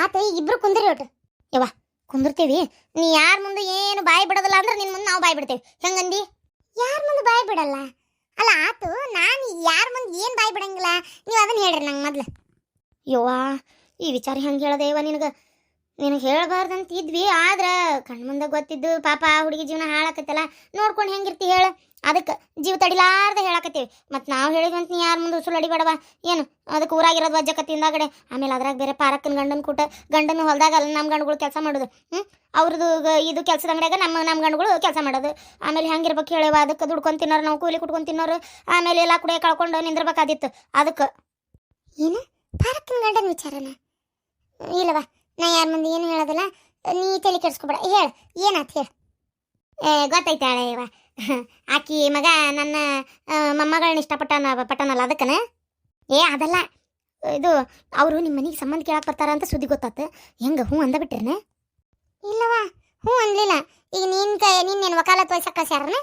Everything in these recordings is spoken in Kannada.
ಆತ ಈಗ ಇಬ್ರು ಕುಂದ್ರಿ ಒಟ್ಟು ಯವ್ವ ಕುಂದಿರ್ತೀವಿ. ನೀ ಯಾರ ಮುಂದೆ ಏನು ಬಾಯಿ ಬಿಡೋದಿಲ್ಲ ಅಂದ್ರೆ ನಿನ್ ಮುಂದೆ ನಾವು ಬಾಯಿ ಬಿಡ್ತೇವೆ. ಹೆಂಗಂದಿ? ಯಾರ ಮುಂದೆ ಬಾಯಿ ಬಿಡಲ್ಲ ಅಲ್ಲ ಆತು. ನಾನು ಯಾರ ಮುಂದೆ ಏನು ಬಾಯಿ ಬಿಡಂಗಿಲ್ಲ, ನೀವು ಅದನ್ನ ಹೇಳ್ರಿ ನಂಗೆ ಮೊದ್ಲು. ಯವ್ವ ಈ ವಿಚಾರ ಹೆಂಗೆ ಹೇಳದೇವ ನಿನಗೆ ಹೇಳಬಾರ್ದಂತ ಇದ್ವಿ. ಆದ್ರೆ ಕಣ್ಮುಂದೆ ಗೊತ್ತಿದ್ದು ಪಾಪ ಹುಡುಗಿ ಜೀವನ ಹಾಳಾಕತ್ತಲ್ಲ, ನೋಡ್ಕೊಂಡು ಹೆಂಗಿರ್ತಿ ಹೇಳು. ಅದಕ್ಕೆ ಜೀವ ತಡಿಲಾರ್ದೆ ಹೇಳಾಕತ್ತೀವಿ. ಮತ್ತು ನಾವು ಹೇಳಿದ್ವಿ ಅಂತ ನೀ ಯಾರ ಮುಂದೆ ಉಸುಳು ಅಡಿಬೇಡವ. ಏನು ಅದಕ್ಕೆ ಊರಾಗಿರೋದು ವಜ್ಜಕತ್ತಿಂದಾಗಡೆ. ಆಮೇಲೆ ಅದ್ರಾಗ ಬೇರೆ ಪಾರಕ್ಕನ ಗಂಡನ ಹೊಲ್ದಾಗ ಅಲ್ಲ ನಮ್ಮ ಗಂಡುಗಳು ಕೆಲಸ ಮಾಡೋದು. ಅವ್ರದ್ದು ಇದು ಕೆಲಸದ ಅಂಗಡಿಯಾಗ ನಮ್ಮ ಗಂಡುಗಳು ಕೆಲಸ ಮಾಡೋದು. ಆಮೇಲೆ ಹೆಂಗಿರ್ಬೇಕು ಹೇಳವ, ಅದಕ್ಕೆ ದುಡ್ಕೊಂಡು ತಿನ್ನೋರು, ನಾವು ಕೂಲಿ ಕುಟ್ಕೊಂಡು ತಿನ್ನೋರು. ಆಮೇಲೆ ಎಲ್ಲ ಕೂಡ ಕಳ್ಕೊಂಡು ನಿಂದಿರ್ಬೇಕಾದಿತ್ತು. ಅದಕ್ಕೆ ಏನು ಪಾರಕ್ಕನ ಗಂಡನ ವಿಚಾರನ ಇಲ್ಲವ, ನಾ ಯಾರ ಮುಂದೆ ಏನು ಹೇಳೋದಿಲ್ಲ. ನೀ ತಲೆ ಕೆಡಿಸ್ಕೊಬೇಡ. ಹೇಳು ಏನಾಯ್ತು ಹೇಳು. ಗೊತ್ತೈತಾಳೆ ಇವ ಆಕಿ ಮಗ ನನ್ನ ಮೊಮ್ಮಗಳನ್ನ ಪಟ್ಟನಲ್ಲ ಅದಕ್ಕನ. ಅದಲ್ಲ, ಇದು ಅವರು ನಿಮ್ಮ ಮನೆಗೆ ಸಂಬಂಧ ಕೇಳಕ್ಕೆ ಬರ್ತಾರ ಅಂತ ಸುದ್ದಿ ಗೊತ್ತಾತು. ಹೆಂಗೆ ಹ್ಞೂ ಅಂದ ಬಿಟ್ರೇನ? ಇಲ್ಲವ ಹ್ಞೂ ಅನ್ಲಿಲ್ಲ. ಈಗ ನಿನ್ನೇನು ವಕಾಲತ್ ವಯಸ್ಸಕ್ಕೆ ಕಳ್ಸ್ಯಾರನ?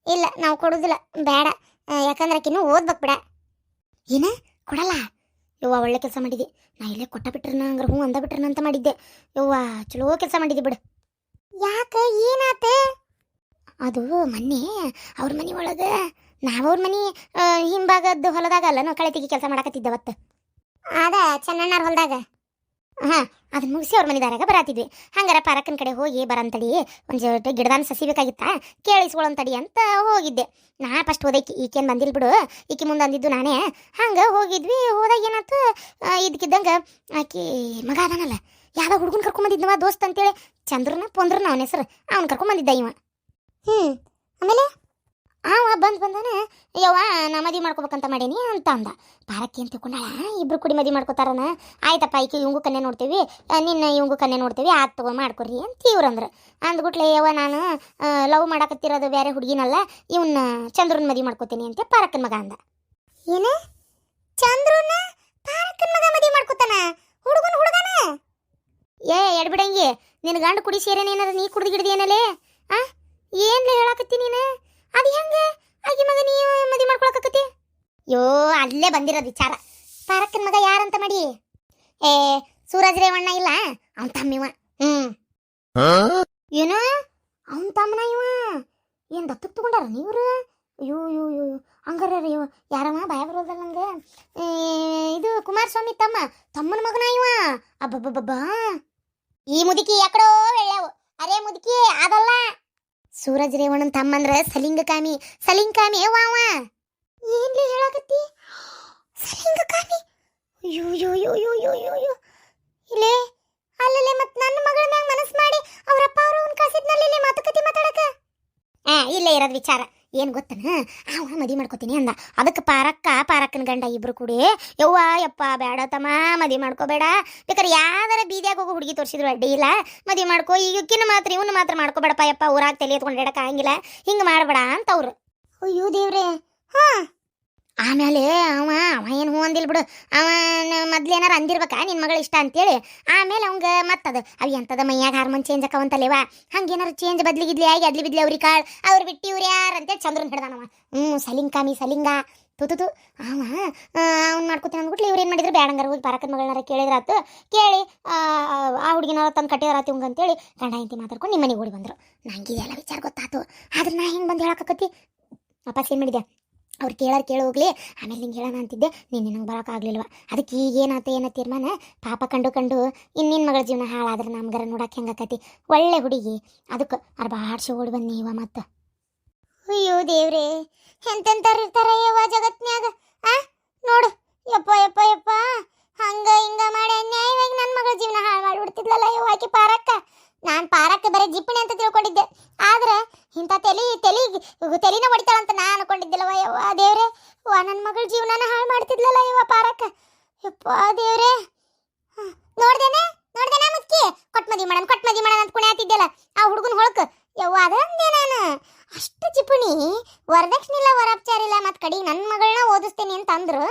ಇಲ್ಲ ನಾವು ಕೊಡೋದಿಲ್ಲ, ಬೇಡ. ಯಾಕಂದ್ರೆ ಆಕಿನೂ ಓದ್ಬೇಕು ಬಿಡ. ಏನ ಕೊಡಲ್ಲ? ಯವ್ವ ಒಳ್ಳೆ ಕೆಲಸ ಮಾಡಿದ್ದೆ. ನಾ ಇಲ್ಲೇ ಕೊಟ್ಟ ಬಿಟ್ರನ ಹಂಗಾರೆ ಹ್ಞೂ ಅಂದ ಬಿಟ್ರನ ಅಂತ ಮಾಡಿದ್ದೆ. ಯವ್ವ ಚಲೋ ಕೆಲಸ ಮಾಡಿದ್ದೆ ಬಿಡು. ಯಾಕೆ ಏನಾತ? ಅದು ಮೊನ್ನೆ ಅವ್ರ ಮನೆ ಒಳಗೆ ನಾವವ್ರ ಮನೆ ಹಿಂಭಾಗದ್ದು ಹೊಲದಾಗಲ್ಲ ನಾವು ಕಳೆ ತೆಗಿ ಕೆಲಸ ಮಾಡಕತ್ತಿದ್ದವತ್ತು. ಅದ ಚೆನ್ನಣ್ಣವ್ರ ಹೊಲದಾಗ. ಹಾಂ ಅದನ್ನ ಮುಗಿಸಿ ಅವ್ರ ಮನೆದಾರಾಗ ಬರಾತಿದ್ವಿ. ಹಂಗಾರ ಪಾರಕ್ಕನ ಕಡೆ ಹೋಗಿ ಬರಂತಡಿ, ಒಂದು ಗಿಡದಾನ ಸಸಿ ಬೇಕಾಗಿತ್ತಾ ಕೇಳಿಸ್ಕೊಳ್ಳೋಂತಡಿ ಅಂತ ಹೋಗಿದ್ದೆ. ನಾ ಫಸ್ಟ್ ಹೋದೈಕಿ, ಈಕೇನು ಬಂದಿಲ್ಲ ಬಿಡು, ಈಕಿ ಮುಂದೆ ಅಂದಿದ್ದು ನಾನೇ. ಹಂಗೆ ಹೋಗಿದ್ವಿ. ಹೋದಾಗ ಏನಾಯ್ತು, ಇದಕ್ಕಿದ್ದಂಗೆ ಆಕಿ ಮಗ ಅದಾನಲ್ಲ, ಯಾವ ಹುಡುಗನ ಕರ್ಕೊಂಬಂದಿದ್ನವ ದೋಸ್ತ್ ಅಂತೇಳಿ, ಚಂದ್ರನ ಪೊಂದ್ರನ ಅವನ ಹೆಸರು, ಅವ್ನು ಕರ್ಕೊಂಬಂದಿದ್ದ ಇವ. ಆಮೇಲೆ ಬಂದಾನೆ. ಯವ್ವ ನಾ ಮದುವೆ ಮಾಡ್ಕೋಬೇಕಂತ ಮಾಡೀನಿ ಅಂತ ಅಂದ. ಪಾರಕ್ಕಿ ಅಂತ ತಿಳ್ಕೊಂಡಾಳ, ಇಬ್ರು ಕುಡಿ ಮದುವೆ ಮಾಡ್ಕೋತಾರನ. ಆಯ್ತಪ್ಪ ಈಕೆ ಇವಂಗೂ ಕನ್ಯೆ ನೋಡ್ತೀವಿ, ನಿನ್ನ ಇವಂಗೂ ಕನ್ಯೆ ನೋಡ್ತೀವಿ, ಆತ್ ತಗೋ ಮಾಡ್ಕೊರಿ ಅಂತ ಇವ್ರಂದ್ರೆ. ಅಂದ್ಬಿಟ್ಲೆ ಯವ್ವ ನಾನು ಲವ್ ಮಾಡಕತ್ತಿರೋದು ಬೇರೆ ಹುಡುಗಿನಲ್ಲ, ಇವನ್ನ ಚಂದ್ರನ ಮದುವೆ ಮಾಡ್ಕೋತೀನಿ ಅಂತ ಪಾರಕ್ಕನ ಮಗ ಅಂದ. ಏನು ಚಂದ್ರನ ಪಾರಕ್ಕನ ಮಗ ಮದುವೆ ಮಾಡ್ಕೋತಾನ? ಹುಡುಗನ ಎಡ್ಬಿಡಂಗಿ, ನಿನ್ನ ಗಂಡು ಕುಡಿ ಸೇರೇನೇನಾರ ನೀ ಕುಡ್ದು ಗಿಡ್ದು ಏನಲ್ಲೇ? ಏನ್ಲೇ ಹೇಳಾಕತ್ತಿ ನೀನು? ಅದು ಹೆಂಗೆ ಆಗಿ ಮಗ ನೀ ಮದುವೆ ಮಾಡ್ಕೊಳಕತ್ತಿ? ಯೋ ಅಲ್ಲೇ ಬಂದಿರೋದು ವಿಚಾರ. ಪಾರಕ್ಕನ ಮಗ ಯಾರಂತ ಮಾಡಿ? ಸೂರಜ್ ರೇವಣ್ಣ ಇಲ್ಲ, ಅವನ್ ತಮ್ಮಿವ. ಏನು ಅವನ್ ತಮ್ಮನ ಇವ? ಏನು ದತ್ತಕ್ಕೆ ತಗೊಂಡಾರ ನೀವ್ರು? ಅಯ್ಯೋ ಹಂಗಾರ ಯಾರಮ್ಮ ಭಯ ಬರೋದಲ್ಲ ನಂಗೆ. ಇದು ಕುಮಾರಸ್ವಾಮಿ ತಮ್ಮನ ಮಗನ ಇವ. ಅಬ್ಬಬ್ಬಬ್ಬಾ, ಈ ಮುದುಕಿ ಯಾಕಡೋ ಹೇಳ್ಯಾವು. ಅರೇ ಮುದುಕಿ ಅದಲ್ಲ, ಸೂರಜ್ ರೇವಣ್ಣನ ತಮ್ಮ ಅಂದ್ರ ಸಲಿಂಗಕಾಮಿ ವಾವ. ಏನ್ಲಿ ಹೇಳಾಕತ್ತಿ? ಸಲಿಂಗಕಾಮಿ? ಅಯ್ಯೋ ಇಲ್ಲೇ ಅಲ್ಲೇ ಮತ್ ನನ್ನ ಮಗಳ ಮ್ಯಾಗ ಮನಸ್ಸು ಮಾಡಿ ಅವರಪ್ಪ ಅವ್ರವ್ನ ಕಾಸಿದ್ನಲ್ಲಿ ಮಾತುಕತೆ ಮಾತಾಡಕ. ಇಲ್ಲೇ ಇರೋದು ವಿಚಾರ ಏನು ಗೊತ್ತನ, ಅವ ಮದುವೆ ಮಾಡ್ಕೋತೀನಿ ಅಂದ. ಅದಕ್ಕೆ ಪಾರಕ್ಕನ ಗಂಡ ಇಬ್ರು ಕೂಡಿ ಯಪ್ಪ ಬೇಡ ತಮ್ಮ ಮದುವೆ ಮಾಡ್ಕೋಬೇಡ, ಬೇಕಾದ್ರೆ ಯಾವ್ದಾರ ಬೀದಿಯಾಗ ಹೋಗೋ ಹುಡುಗಿ ತೋರಿಸಿದ್ರು ಅಡ್ಡಿ ಇಲ್ಲ, ಮದುವೆ ಮಾಡ್ಕೋ, ಈಗಕ್ಕಿನ ಮಾತ್ರ ಇವನು ಮಾತ್ರ ಮಾಡ್ಕೋಬೇಡಪ್ಪ ಯಪ್ಪ, ಊರಾಗ ತಲೆ ಎತ್ಕೊಂಡು ಇಡಕ್ಕೆ ಆಗಿಲ್ಲ, ಹಿಂಗೆ ಮಾಡಬೇಡ ಅಂತ ಅವ್ರು. ಅಯ್ಯೋ ದೇವ್ರೆ. ಆಮೇಲೆ ಅವ ಏನು ಹೂ ಅಂದಿಲ್ಲ ಬಿಡು. ಮೊದ್ಲು ಏನಾರು ಅಂದಿರ್ಬೇಕಾ ನಿನ್ನ ಮಗಳು ಇಷ್ಟ ಅಂತೇಳಿ. ಆಮೇಲೆ ಅವಂಗೆ ಮತ್ತದು ಅವು ಎಂಥದ ಮೈಯಾಗ ಹಾರ್ಮೋನ್ ಚೇಂಜ್ ಆಕವಂತಲ್ಲೇವ, ಹಂಗೇನಾರು ಚೇಂಜ್ ಬದ್ಲಿಗಿದ್ಲಿ ಆಗಿ ಅಡ್ಲಿ ಬಿದ್ಲಿ ಅವ್ರಿಗೆ ಕಾಳು ಅವ್ರು ಬಿಟ್ಟು ಇವ್ರು ಯಾರು ಅಂತೇಳಿ ಚಂದ್ರನ್ ಹಿಡ್ದಾನವ. ಸಲಿಂಗ ತುತು ಅವ್ನು ಮಾಡ್ಕೊತೀನಿ ಅಂದ್ಬಿಟ್ಲಿ. ಇವ್ರು ಏನು ಮಾಡಿದ್ರು ಬೇಡಂಗಾರ ಹೋಗಿ ಪಾರಕ್ಕನ ಮಗಳನ್ನಾರ ಕೇಳಿದ್ರಾತು. ಕೇಳಿ ಆ ಹುಡುಗಿನಾರ ತಂದು ಕಟ್ಟಿದಾರಾತು ಇವಂಗ ಅಂತೇಳಿ ಗಂಡ ಹೆಂಡತಿ ಮಾತಾಡ್ಕೊಂಡು ನಿಮ್ಮ ಮನೆಗೆ ಓಡಿ ಬಂದರು. ನಂಗೆ ಇದೆಲ್ಲ ವಿಚಾರ ಗೊತ್ತಾತು. ಆದ್ರೆ ನಾ ಹೆಂಗೆ ಬಂದು ಹೇಳಕತ್ತಿ ವಾಪಸ್ ಏನು ಮಾಡಿದೆ, ಅವ್ರು ಕೇಳಿ ಹೋಗ್ಲಿ, ಆಮೇಲೆ ನಿಂಗೆ ಹೇಳೋಣ ಅಂತಿದ್ದೆ, ನೀನು ನಂಗೆ ಬರೋಕ್ಕಾಗಲಿಲ್ವ. ಅದಕ್ಕೆ ಈಗ ಏನೋ ತೀರ್ಮಾನ, ಪಾಪ ಕಂಡು ಇನ್ನಿನ ಮಗಳ ಜೀವನ ಹಾಳಾದ್ರೆ ನಮ್ಗರ ನೋಡಕ್ಕೆ ಹೆಂಗಾಕತಿ, ಒಳ್ಳೆ ಹುಡುಗಿ, ಅದಕ್ಕೆ ಅರ್ಬಾಡ್ಸಿ ಓಡಿ ಬನ್ನಿ ಇವ ಮತ್ತೆ. ಅಯ್ಯೋ ದೇವ್ರೆ, ಎಂತೆಂಥವ್ರು ಇರ್ತಾರ ಯವ್ವ ಜಗತ್ನ್ಯಾಗ. ನೋಡು ಯಪ್ಪ ಹಂಗ ಹಿಂಗ ಮಾಡಿ ಅನ್ಯಾಯವಾಗಿ ನನ್ನ ಮಗಳ ಜೀವನ ಹಾಳು ಮಾಡಿಬಿಡ್ತಿದ್ಲಲ್ಲ ಯವ್ವ ಆಕಿ ಪಾರಕ್ಕ. ನಾನು ಪಾರಕ್ಕ ಬರೀ ಜಿಪ್ಪಣಿ ಅಂತ ತಿಳ್ಕೊಂಡಿದ್ದೆ, ಆದ್ರೆ ಇಂಥ ತೆಲಿನ ಹೊಡಿತಾಳಂತ ನಾನು ಅನ್ಕೊಂಡಿದ್ದಿಲ್ಲವ ಯವ್ವ ದೇವ್ರೆ. ನನ್ನ ಮಗಳ ಜೀವನನ ಹಾಳು ಮಾಡ್ತಿದ್ಲಲ್ಲ ಯವ್ವ ಪಾರಕ್ಕ. ಯಪ್ಪ ದೇವ್ರೆ, ನೋಡ್ದೇನೆ ಮುದ್ಕಿ ಕೊಟ್ಟು ಮದಿ ಮಾಡೋಣ ಅಂತ ಕುಣೆ ಆತಿದ್ದೆಲ್ಲ ಆ ಹುಡುಗನ ಹೊಳಕ್ ಯವ್ವ. ಅದಂದೆ ನಾನು ಅಷ್ಟು ಜಿಪುಣಿ, ವರದಕ್ಷಿಣೆ ಇಲ್ಲ, ವರಪಚಾರ ಇಲ್ಲ, ಮತ್ತು ಕಡೆಗೆ ನನ್ನ ಮಗಳನ್ನ ಓದಿಸ್ತೀನಿ ಅಂತ ಅಂದ್ರು.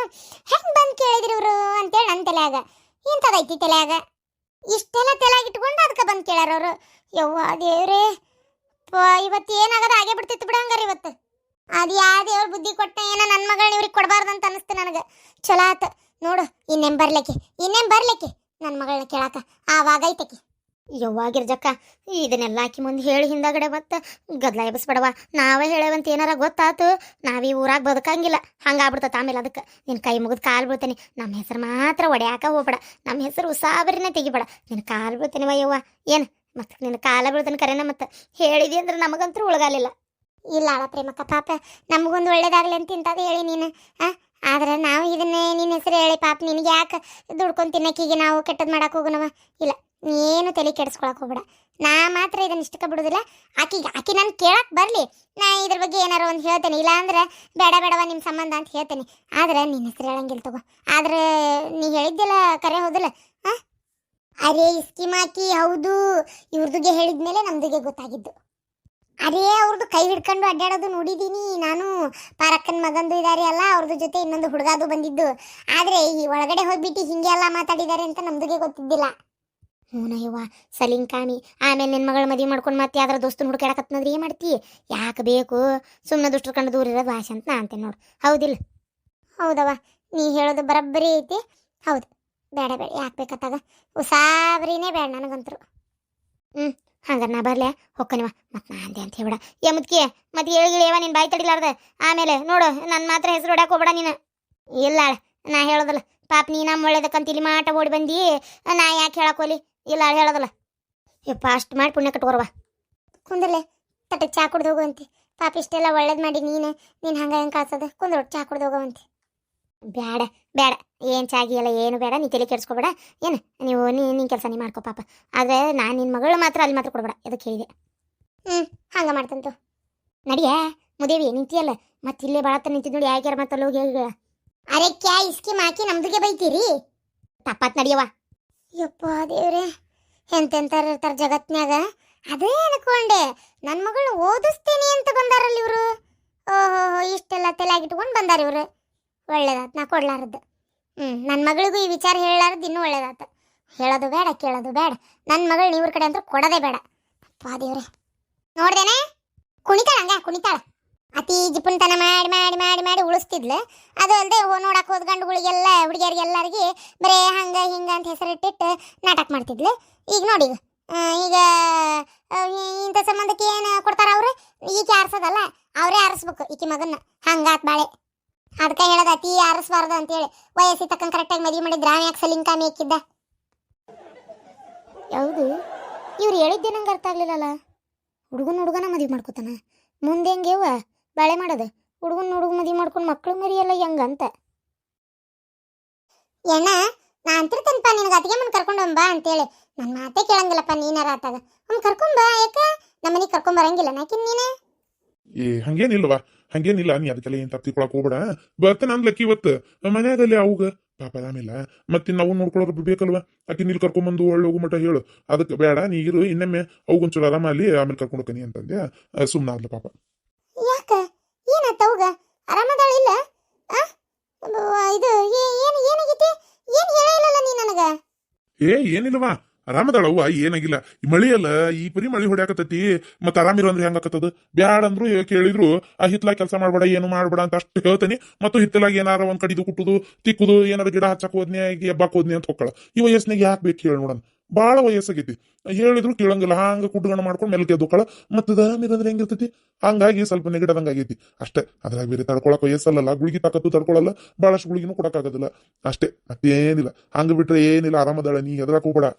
ಹೆಂಗೆ ಬಂದು ಕೇಳಿದ್ರಿ ಇವರು ಅಂತೇಳಿ ನನ್ನ ತಲೆಯಾಗ ಇಂಥದೈತಿ ತಲೆಯಾಗ. ಇಷ್ಟೆಲ್ಲ ತಲೆಯಾಗ ಇಟ್ಕೊಂಡು ಅದಕ್ಕೆ ಬಂದು ಕೇಳ್ಯಾರವ್ರು. ಯವ್ವ ದೇವ್ರೆ, ಇವತ್ತು ಏನಾಗದ ಆಗೇ ಬಿಡ್ತಿತ್ತು ಬಿಡ. ಹಂಗಾರ ಇವತ್ತು ಅದು ಯಾವ ದೇವ್ರ ಬುದ್ಧಿ ಕೊಟ್ಟ ಏನೋ ನನ್ನ ಮಗಳನ್ನ ಇವ್ರಿಗೆ ಕೊಡಬಾರ್ದು ಅಂತ ಅನಿಸ್ತು ನನಗೆ. ಚಲೋ ಆತ ನೋಡು, ಇನ್ನೇನು ಬರ್ಲಿಕ್ಕೆ ನನ್ನ ಮಗಳನ್ನ ಕೇಳಾಕ ಆವಾಗ ಐತಕಿ. ಯವ್ವ ಗಿರ್ಜಕ್ಕ, ಇದನ್ನೆಲ್ಲ ಆಕಿ ಮುಂದೆ ಹೇಳಿ ಹಿಂದಗಡೆ ಮತ್ತೆ ಗದ್ಲ ಎಬ್ಬಿಸ್ಬೇಡವ. ನಾವೇ ಹೇಳೇವಂತ ಏನಾರ ಗೊತ್ತಾತು ನಾವೀ ಊರಾಗ ಬದುಕಂಗಿಲ್ಲ. ಹಂಗಾಗ್ಬಿಡ್ತತ ಆಮೇಲೆ. ಅದಕ್ಕೆ ನಿನ್ನ ಕೈ ಮುಗಿದು ಕಾಲು ಬೀಳ್ತೇನೆ. ನಮ್ಮ ಹೆಸರು ಮಾತ್ರ ಒಡ್ಯಾಕ ಹೋಗ್ಬೇಡ. ನಮ್ಮ ಹೆಸರು ಉಸಾಬರಿನೇ ತೆಗಿಬೇಡ. ನಿನ್ನ ಕಾಲು ಬೀಳ್ತೇನೆ ಯವ್ವ. ಏನು ಮತ್ತೆ ನಿನ್ನ ಕಾಲ ಬೀಳ್ತೇನೆ ಕರೆನ. ಮತ್ತೆ ಹೇಳಿದಿ ಅಂದ್ರೆ ನಮಗಂತೂ ಉಳಗಾಲಿಲ್ಲ. ಇಲ್ಲ ಅಳ ಪ್ರೇಮಕ್ಕ, ಪಾಪ ನಮಗೊಂದು ಒಳ್ಳೇದಾಗಲಿ ಅಂತ ಇಂಥದ್ದು ಹೇಳಿ ನೀನು. ಆದ್ರೆ ನಾವು ಇದನ್ನೇ ನಿನ್ನ ಹೆಸರು ಹೇಳಿ ಪಾಪ ನಿನಗೆ ಯಾಕೆ ದುಡ್ಕೊಂಡು ತಿನ್ನಕ್ಕೀಗ ನಾವು ಕೆಟ್ಟದ್ದು ಮಾಡಕ್ಕೆ ಹೋಗೋಣವ. ಇಲ್ಲ, ಏನು ತಲೆ ಕೆಡಿಸ್ಕೊಳಕ್ಕೆ ಹೋಗ್ಬೇಡ. ನಾ ಮಾತ್ರ ಇದನ್ನ ಇಷ್ಟಕ್ಕ ಬಿಡೋದಿಲ್ಲ. ಆಕಿ ನಾನು ಕೇಳಕ್ಕೆ ಬರಲಿ, ನಾ ಇದ್ರ ಬಗ್ಗೆ ಏನಾರು ಒಂದು ಹೇಳ್ತೇನೆ. ಇಲ್ಲ ಅಂದ್ರೆ ಬೇಡ ಬೇಡವ ನಿಮ್ಮ ಸಂಬಂಧ ಅಂತ ಹೇಳ್ತೇನೆ. ಆದ್ರೆ ನಿನ್ನ ಹೆಸರು ಹೇಳಂಗಿಲ್ಲ ತಗೋ. ಆದ್ರೆ ನೀ ಹೇಳಿದ್ದಿಲ್ಲ ಕರೆ ಹೌದಿಲ್ಲ? ಅರೇ ಇಸ್ಕಿಮಾಕಿ ಹೌದು. ಇವ್ರದುಗೆ ಹೇಳಿದ್ಮೇಲೆ ನಮ್ದುಗೆ ಗೊತ್ತಾಗಿದ್ದು. ಅರೇ ಅವ್ರದ್ದು ಕೈ ಹಿಡ್ಕೊಂಡು ಅಡ್ಡಾಡೋದು ನೋಡಿದ್ದೀನಿ ನಾನು. ಪಾರಕ್ಕನ ಮಗಂದು ಇದ್ದಾರೆ ಅಲ್ಲ, ಅವ್ರದ್ದು ಜೊತೆ ಇನ್ನೊಂದು ಹುಡುಗಾದು ಬಂದಿದ್ದು. ಆದರೆ ಈ ಒಳಗಡೆ ಹೋಗ್ಬಿಟ್ಟು ಹಿಂಗೆ ಎಲ್ಲ ಮಾತಾಡಿದ್ದಾರೆ ಅಂತ ನಮ್ದುಗೆ ಗೊತ್ತಿದ್ದಿಲ್ಲ. ಹ್ಞೂನಯ್ಯವ್ವ ಸಲಿಂಕಾಮಿ. ಆಮೇಲೆ ನಿನ್ನ ಮಗಳ ಮದುವೆ ಮಾಡ್ಕೊಂಡು ಮತ್ತೆ ಯಾವ್ದಾರ ದೋಸ್ತನ ಹುಡುಕಾಡಕತ್ನಂದ್ರೆ ಏನು ಮಾಡ್ತಿ? ಯಾಕೆ ಬೇಕು? ಸುಮ್ಮನೆ ದುಷ್ಟರು ಕಂಡು ದೂರ ಇರೋದು ಭಾಷೆ ಅಂತ ನಾ ಅಂತೇನೆ ನೋಡು. ಹೌದಿಲ್ಲ? ಹೌದವ, ನೀ ಹೇಳೋದು ಬರಬ್ಬರಿ ಐತಿ. ಹೌದು, ಬೇಡ ಬೇಡ, ಯಾಕೆ ಬೇಕತ್ತಾಗ ಉಸಾಬರಿನೇ ಬೇಡ ನನಗಂತರು. ಹಂಗಾರೆ ನಾ ಬರ್ಲೆ ಹೊಕ್ಕನಿವ. ಮತ್ತೆ ನಾ ಅಂದೆ ಅಂತ ಹೇಳ್ಬೇಡ. ಮುದ್ಕಿ ಮತ್ತೆ ಹೇಳಿಗಿಳಿಯವ ನಿನ್ನ ಬಾಯಿ ತಡಿಲಾರ್ದೆ. ಆಮೇಲೆ ನೋಡು ನನ್ನ ಮಾತ್ರ ಹೆಸರು ಹೊಡ್ಯಾಕೆ ಹೋಗ್ಬೇಡ ನೀನು. ಇಲ್ಲ ನಾ ಹೇಳೋದಲ್ಲ ಪಾಪ, ನೀ ನಮ್ಮ ಒಳ್ಳೇದಕ್ಕಂತ ಇಲ್ಲಿ ಮಾಟ ಓಡಿ ಬಂದು ನಾ ಯಾಕೆ ಹೇಳಕ್ಕೋಲಿ? ಇಲ್ಲ ಹೇಳೋದಲ್ಲ. ಯಪ್ಪ ಅಷ್ಟು ಮಾಡಿ ಪುಣ್ಯ ಕಟ್ಕೋರವ. ಕುಂದ್ರಲೆ ತಟ್ಟಕ್ಕೆ ಚಾ ಕುಡ್ದು ಹೋಗುವಂತೆ. ಪಾಪ ಇಷ್ಟೆಲ್ಲ ಒಳ್ಳೇದು ಮಾಡಿ ನೀನು ಹಂಗೆ ಹೆಂಗೆ ಕಳ್ಸೋದು? ಕುಂದ್ರು ಚಾ ಕುಡ್ದು ಹೋಗುವಂತೆ. ಬೇಡ ಬೇಡ, ಏನು ಚಾಗಿ ಎಲ್ಲ ಏನು ಬೇಡ. ನೀ ತಲೆ ಕೆಡಿಸ್ಕೊಬೇಡ. ಏನು ನೀವು ನಿನ್ನ ಕೆಲಸ ನೀ ಮಾಡ್ಕೋ ಪಾಪ. ಆದರೆ ನಾನು ನಿನ್ನ ಮಗಳು ಮಾತ್ರ ಅಲ್ಲಿ ಮಾತ್ರ ಕೊಡ್ಬೇಡ. ಅದಕ್ಕೆ ಹೇಳಿದೆ. ಹಂಗೆ ಮಾಡ್ತಂತು. ನಡಿಯ ಮುದೇವಿ ನಿಂತಿಯಲ್ಲ, ಮತ್ತೆ ಇಲ್ಲೇ ಭಾಳ ನಿಂತಿದ್ದು ನೋಡಿ. ಯಾಕ್ಯಾರ ಮತ್ತೆ ಹೋಗಿ ಹೇಳ. ಅರೆ ಕ್ಯಾ ಇಸ್ಕಿ ಮಾಕಿ ನಮ್ದುಗೆ ಬೈತೀರಿ? ತಪ್ಪತ್ ನಡಿಯವ. ಯಪ್ಪ ದೇವ್ರೆ, ಎಂತೆಂತಾರ ಇರ್ತಾರ ಜಗತ್ನ್ಯಾಗ. ಅದೇ ಅನ್ಕೊಂಡೆ ನನ್ನ ಮಗಳು ಓದಿಸ್ತೀನಿ ಅಂತ ಬಂದಾರಲ್ಲ ಇವರು. ಓಹೋ, ಇಷ್ಟೆಲ್ಲ ತಲೆಯಾಗಿಟ್ಕೊಂಡು ಬಂದಾರ ಇವರು. ಒಳ್ಳೇದಾತು ನಾ ಕೊಡ್ಲಾರದ್ದು. ನನ್ನ ಮಗಳಿಗೂ ಈ ವಿಚಾರ ಹೇಳಲಾರದ್ದು ಇನ್ನೂ ಒಳ್ಳೇದಾತು. ಹೇಳೋದು ಬೇಡ, ಕೇಳೋದು ಬೇಡ. ನನ್ನ ಮಗಳು ಇವ್ರ ಕಡೆ ಅಂತೂ ಕೊಡೋದೇ ಬೇಡ. ಅಪ್ಪ ದೇವ್ರೆ, ನೋಡ್ದೇನೆ ಕುಣಿತಾಳ, ಹಂಗ ಕುಣಿತಾಳ. ಅತಿ ಜಿಪುನ್ತನ ಮಾಡಿ ಮಾಡಿ ಮಾಡಿ ಮಾಡಿ ಉಳಿಸ್ತಿದ್ಲು. ಅದು ಅಲ್ಲದೆ ನೋಡಕ್ಕೆ ಹೋದ ಗಂಡುಗಳಿಗೆಲ್ಲ ಹುಡುಗಿಯರಿಗೆಲ್ಲರಿಗೆ ಬರೇ ಹಂಗೆ ಹಿಂಗೆ ಅಂತ ಹೆಸರಿಟ್ಟಿಟ್ಟು ನಾಟಕ ಮಾಡ್ತಿದ್ಲು. ಈಗ ನೋಡಿ, ಈಗ ಇಂಥ ಸಂಬಂಧಕ್ಕೆ ಏನು ಕೊಡ್ತಾರ ಅವರು? ಈಕೆ ಆರಿಸೋದಲ್ಲ, ಅವರೇ ಆರಿಸ್ಬೇಕು ಈಕೆ ಮಗನ್ನ. ಹಂಗಾತ್ ಬಾಳೆ. ಅದಕ್ಕೆ ಹೇಳೋದು ಅತಿ ಆರಿಸ್ಬಾರ್ದು ಅಂತೇಳಿ. ವಯಸ್ಸಿ ತಕ್ಕಂಗೆ ಕರೆಕ್ಟಾಗಿ ಮದುವೆ ಮಾಡಿದ್ರೆ ಯಾಕೆ ಸಲಿಂಕಾಮಿ ಹಾಕಿದ್ದ? ಯಾವುದು ಇವ್ರು ಹೇಳಿದ್ದೆ ನಂಗೆ ಅರ್ಥ ಆಗ್ಲಿಲ್ಲಲ್ಲ. ಹುಡುಗನ ಮದುವೆ ಮಾಡ್ಕೊತಾನ ಮುಂದೆ ಹೆಂಗೇವ ಬಾಳೆ ಮಾಡೋದು? ಹುಡುಗ ಮದುವೆ ಮಾಡ್ಕೊಂಡು ಮಕ್ಕಳು ಮರಿಯಲ್ಲ ಹೆಂಗಂತ. ಎಣ್ಣ ನಾ ಅಂತಿರ್ತೇನಪ್ಪ ನಿನಗೆ, ಅತ್ತಿಗೆ ಮನ್ ಕರ್ಕೊಂಡು ಬಾ ಅಂತೇಳಿ. ನನ್ನ ಮಾತೇ ಕೇಳಂಗಿಲ್ಲಪ್ಪ ನೀನಾರ ಆತಾಗ. ಕರ್ಕೊಂಬ. ಯಾಕೆ ನಮ್ಮ ಮನೆಗೆ ಕರ್ಕೊಂಬರಂಗಿಲ್ಲ ನಾಕಿನ್ ನೀನು? ಹಂಗೇನಿಲ್ಲ. ನೀ ಅದಕ್ಕೆಲ್ಲ ಏನ್ ತಪ್ಪಿಕೊಳಕ್ ಹೋಗ್ಬೇಡ. ಬರ್ತೇನೆ ಅನ್ಲಕ್ಕಿ ಇವತ್ತು ಮನ್ಯಾಗಲ್ಲಿ ಅವಾಗ ಪಾಪ. ಆಮೇಲೆ ಮತ್ತೆ ನಾವು ನೋಡ್ಕೊಳ್ಳೋರು ಬೇಕಲ್ವಾ? ಆಕಿ ನೀಲ್ ಕರ್ಕೊಂಬಂದು ಒಳ್ಳೆ ಹೋಗು ಮಟ ಹೇಳು. ಅದಕ್ಕೆ ಬೇಡ, ನೀ ಇರು, ಇನ್ನೊಮ್ಮೆ ಅವಗೊಂಚೂರು ಆರಾಮ ಅಲ್ಲಿ, ಆಮೇಲೆ ಕರ್ಕೊಂಡು ಹೋಗ್ತೀನಿ ಅಂತಂದೆ. ಸುಮ್ಮನಾದ್ಲು ಪಾಪ. ಯಾಕ ಏನಾತ ಅವಾಗ? ಆರಾಮದಾಳಿಲ್ಲ? ಇದು ಏನಾಗೈತಿ? ಏನು ಹೇಳಿಲ್ಲಲ್ಲ ನೀ ನನಗ? ಏನಿಲ್ಲವಾ, ಆರಾಮದಾಳವ್ವ, ಏನಾಗಿಲ್ಲ. ಈ ಮಳಿ ಅಲ್ಲ, ಈ ಪರಿ ಮಳಿ ಹೊಡ್ಯಾಕತ್ತೈತಿ. ಮತ್ತ ಆರಾಮಿರೋ ಅಂದ್ರೆ ಹೆಂಗಾಕತ್ತದ? ಬ್ಯಾಡ ಅಂದ್ರು ಕೇಳಿದ್ರು ಆ ಹಿತ್ಲಾಗ ಕೆಲಸ ಮಾಡ್ಬೇಡ, ಏನು ಮಾಡ್ಬೇಡ ಅಂತ ಅಷ್ಟು ಹೇಳ್ತಾನೆ. ಮತ್ತು ಹಿತ್ತಲಾಗ ಏನಾರ ಒಂದ್ ಕಡಿದು ಕುಟ್ಟುದು ತಿಕ್ಕುದು, ಏನಾರ ಗಿಡ ಹಚ್ಚಕ್ ಹೋದ್ನಿ, ಎಬ್ಬಾಕ್ ಹೋದ್ನಿ ಅಂತ ಹೊಕ್ಕಳ. ಈ ವಯಸ್ಸಿನಾಗ ಯಾಕೆ ಬೇಕು ಹೇಳಿ ನೋಡೋಣ? ಬಾಳ ವಯಸ್ಸಾಗೈತಿ. ಹೇಳಿದ್ರು ಕೇಳಂಗಿಲ್ಲ. ಹಂಗ ಕುಡ್ಗಣ ಮಾಡ್ಕೊಂಡು ಮೇಲೆ ಗೆದ್ದೊಕ್ಕಳ. ಮತ್ತದ ಆರಾಮಿರಂದ್ರೆ ಹೆಂಗಿರ್ತೈತಿ? ಹಂಗಾಗಿ ಸ್ವಲ್ಪ ನೆಗಡದಂಗ ಆಗೈತಿ ಅಷ್ಟೇ. ಅದ್ರಾಗ ಬೇರೆ ತಡ್ಕೊಳಕ್ ವಯಸ್ಸಲ್ಲ, ಗುಳಿಗೆ ತಾಕತ್ತು ತಡ್ಕೊಳಲ್ಲ, ಬಹಳಷ್ಟು ಗುಳಿಗಿನೂ ಕೊಡಕ್ಕಾಗೋದಿಲ್ಲ ಅಷ್ಟೇ. ಮತ್ತೇನಿಲ್ಲ. ಹಂಗ ಬಿಟ್ರೆ ಏನಿಲ್ಲ, ಆರಾಮದಾಳ, ನೀ ಹೆದರಾಕ್ ಹೋಗ್ಬೇಡ.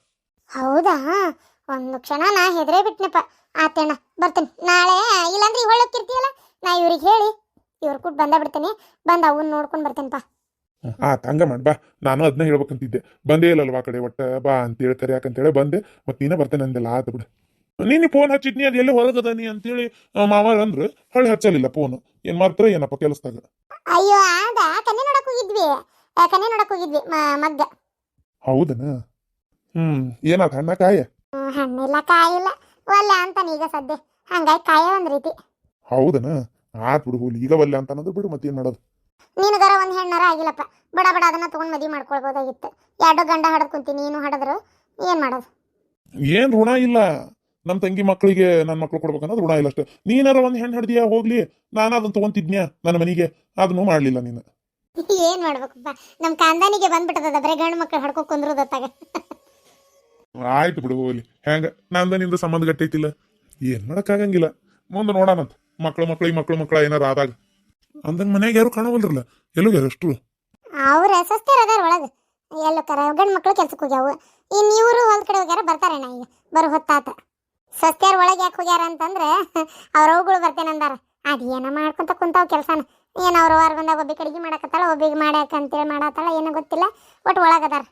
ಹೌದಾ? ಒಂದು ಕ್ಷಣ ನಾ ಹೆದರೇ ಬಿಟ್ನಪ್ಪ. ಆತೇಣ ಬರ್ತೇನೆ ನಾಳೆ. ಇಲ್ಲಾಂದ್ರೆ ಇವಾಗ ಹೋಗ್ತಿರ್ತೀಯಲ್ಲ, ನಾ ಇವ್ರಿಗೆ ಹೇಳಿ ಇವ್ರ ಕೂಟ್ ಬಂದ ಬಿಡ್ತೇನೆ. ಬಂದು ಅವನ್ನ ನೋಡ್ಕೊಂಡು ಬರ್ತೇನಪ್ಪ. ಹಂಗ ಮಾಡ್ ಬಾ. ನಾನು ಅದನ್ನ ಹೇಳ್ಬೇಕಂತಿದ್ದೆ, ಬಂದೇ ಇಲ್ಲಲ್ವಾ ಕಡೆ ಒಟ್ಟ ಬಾ ಅಂತೇಳಿ ಕರಿಯಾಕಂತೇಳಿ ಬಂದೆ. ಮತ್ ನೀನ ಬರ್ತೇನೆ ಅಂದೆಲ್ಲ. ಆತ ಬಿಡು. ನೀನು ಫೋನ್ ಹಚ್ಚಿದ್ನಿ, ಅದು ಎಲ್ಲಿ ಹೊರಗದಾನಿ ಅಂತೇಳಿ ಮಾವಾರ ಅಂದ್ರು. ಹೊಳ್ಳಿ ಹಚ್ಚಲಿಲ್ಲ ಫೋನ್. ಏನ್ ಮಾಡ್ತಾರ ಏನಪ್ಪ ಕೆಲಸದಾಗ? ಅಯ್ಯೋ ಆದ ಕನ್ನೆ ನೋಡಕ್ ಹೋಗಿದ್ವಿ ಮಗ್ಗ. ಹೌದನ? ಏನಾದ? ಹಣ್ಣ ಕಾಯ? ಹಣ್ಣಿಲ್ಲ ಕಾಯಿಲ್ಲ ಒಲ್ಲೆ ಅಂತಾನ ಈಗ ಸದ್ಯ. ಹಂಗಾಗಿ ಕಾಯ ಒಂದ್ ರೀತಿ. ಹೌದನ? ಆತ್ ಬಿಡು, ಹೋಲಿ. ಈಗ ಒಲ್ಲೆ ಅಂತ ಅನ್ನೋದು ಬಿಡು, ಮತ್ತೇನ್ ಮಾಡೋದು? ನಿನಗರ ಒಂದ್ ಹೆಣ್ಣಾರ ಆಗಿಲ್ಲಪ್ಪ. ಬಡ ಅದನ್ನ ತಗೊಂಡ್ ಮದ್ವಿ ಮಾಡ್ಕೊಳ್ಬೋದಾಗಿತ್ತು. ಎರಡು ಗಂಡ ಹಡದ್ ಕುಂತೀನಿ, ನೀನು ಹಡದ್ರು ಏನ್ ಮಾಡೋದು? ಏನ್ ಋಣ ಇಲ್ಲ. ನಮ್ ತಂಗಿ ಮಕ್ಕಳಿಗೆ ನನ್ನ ಮಕ್ಳು ಕೊಡ್ಬೇಕನ್ನೋದು ಋಣ ಇಲ್ಲ ಅಷ್ಟೇ. ನೀನಾರ ಒಂದ್ ಹೆಣ್ಣು ಹಡ್ದಿಯಾ ಹೋಗ್ಲಿ, ನಾನು ಅದನ್ನ ತಗೊಂತಿದ್ನ್ಯಾ ನನ್ನ ಮನೆಗೆ, ಅದನ್ನು ಮಾಡ್ಲಿಲ್ಲ ನೀನು. ಏನ್ ಮಾಡ್ಬೇಕಪ್ಪ, ನಮ್ ಕಾಂದಾನಿಗೆ ಬಂದ್ಬಿಟ್ಟದ ಬರೀ ಗಂಡು ಮಕ್ಳು ಹಡ್ಕೊ ಕುಂದ್ರದತ್ತಾಗ. ಆಯ್ತು ಬಿಡು ಹೋಗ್ಲಿ. ಹೆಂಗ ನಂದ ನಿಂದ ಸಂಬಂಧ ಗಟ್ಟೈತಿಲ್ಲ, ಏನ್ ಮಾಡಕ್ಕಾಗಂಗಿಲ್ಲ. ಮುಂದೆ ನೋಡಾನಂತ ಮಕ್ಳು ಏನಾರ ಆದಾಗ. ಅಂದಂಗ ಮನ್ಯಾಗ ಯಾರು ಕಾಣವಲ್ರಲ್ಲ, ಎಲ್ಲೋಗ್ಯಾರ ಅಷ್ಟ್ರು? ಅವ್ರ ಸಸ್ತಾರ ಅದಾರ ಒಳಗ, ಎಲ್ಲ ಗಂಡು ಮಕ್ಳು ಕೆಲ್ಸಕ್ಕೆ ಹೋಗ್ಯಾವು. ಇನ್ ಇವರು ಹೊಲ್ದ ಕಡೆ ಹೋಗ್ಯಾರ, ಬರ್ತಾರೇನ ಈಗ ಬರೋ ಹೊತ್ತಾತ. ಸಸ್ತ್ಯಾರ ಒಳಗೆ ಯಾಕೆ ಹೋಗ್ಯಾರ ಅಂತಂದ್ರೆ ಅವ್ರ ಅವುಗಳು ಬರ್ತೇನಂದಾರ. ಅದೇನ ಮಾಡ್ಕೊಂತ ಕುಂತಾವ್ ಕೆಲ್ಸನ. ಏನ್ ಅವ್ರ ವಾರ ಬಂದಾಗ ಒಬ್ಬಿ ಕಡಿಗೆ ಮಾಡಕತ್ತಾಳ, ಒಬ್ಬಿಗೆ ಮಾಡ್ಯಾಕ ಅಂತೇಳಿ ಮಾಡತ್ತಾಳ, ಏನೋ ಗೊತ್ತಿಲ್ಲ. ಒಟ್ಟು ಒಳಗದಾರ.